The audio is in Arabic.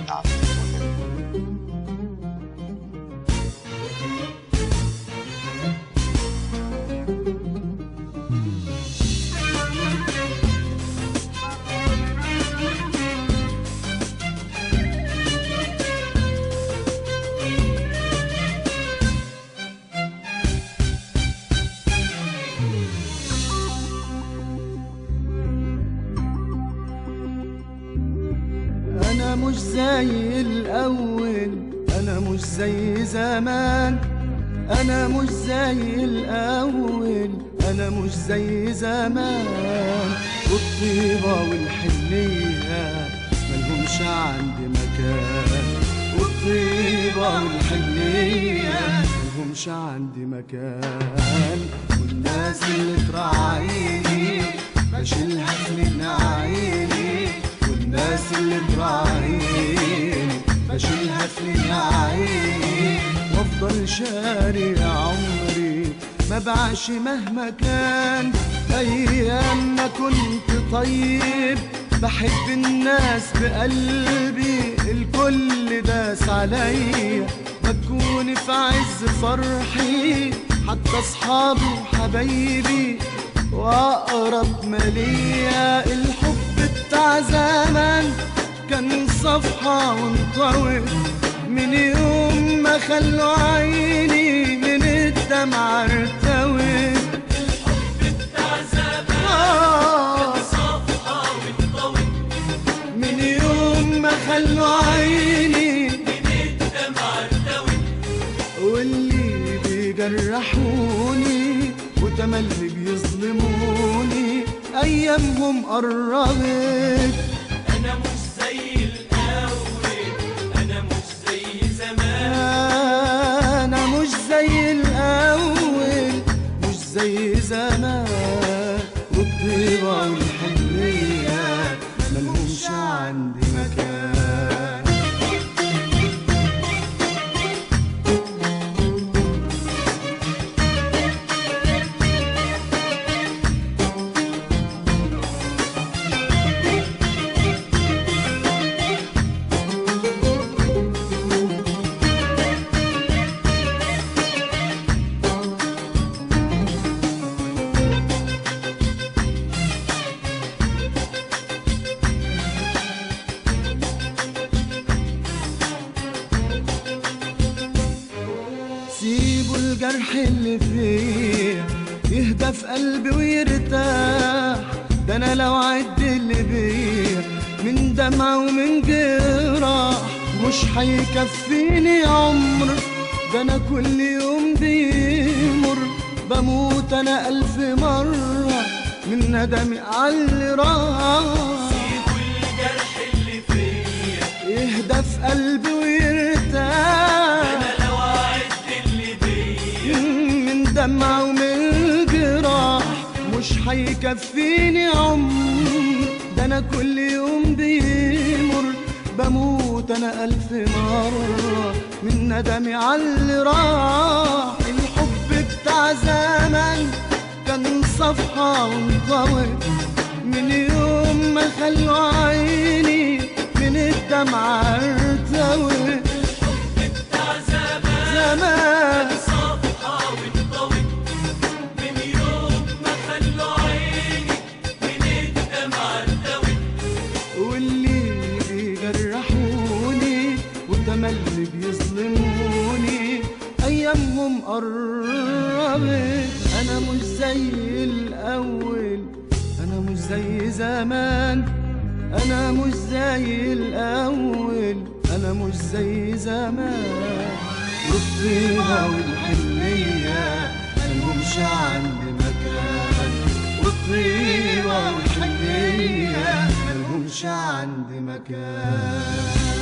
大分多人。أنا مش زي الأول، أنا مش زي زمان، أنا مش زي الأول، أنا مش زي زمان. والطيبة والحنية ملهمش عندي مكان، والطيبة والحنية ملهمش عندي مكان. والناس اللي تراعيني بشيلها من عيني، والناس اللي تراعيني بشيلها في عيني. وافضل شاري عمري ما بعش مهما كان. ايام ما كنت طيب بحب الناس بقلبي، الكل داس عليا بكون في عز فرحي. حتى اصحابي وحبايبي واقرب ما ليا، الحب بتاع زمان كان صفحة وانطوت. من يوم ما خلوا عيني من الدمع ارتوت. الحب بتاع زمان كان صفحة وانطوت. من يوم ما خلوا عيني من الدمع ارتوت. واللي بيجرحوني وتملي بيظلموني ايامهم قربت. أنا مش زي الأول، أنا مش زي زمان، أنا مش زي الأول، مش زي زمان. والطيبة والحنية ملهمش عندي مكان. سيبوا الجرح اللي فيا يهدى في قلبي ويرتاح. ده انا لو عد اللي بيا من دمع ومن جراح مش هيكفيني عمر. ده انا كل يوم بيمر بموت انا 1000 مرة من ندمي عاللي راح. سيبوا الجرح اللي فيا يهدى في قلبي ويرتاح. أنا لو عدت اللي بيا من دمع ومن جراح مش هيكفيني عمر. ده انا كل يوم بيمر بموت انا 1000 مرة من ندمي عاللي راح. الحب بتاع زمان كان صفحة وانطوت. من يوم ما خلوا عيني من الدمع ارتوت. الحب بتاع زمان زمان كان صفحة وانطوت. من يوم ما خلوا عيني من الدمع ارتوت. واللي بيجرحوني وتملي بيظلموني ايامهم قربت. انا مش زي الاول، انا مش زي زمان، انا مش زي الاول، انا مش زي زمان. والطيبة والحنية ملهمش عندي مكان، والطيبة والحنية ملهمش عندي مكان.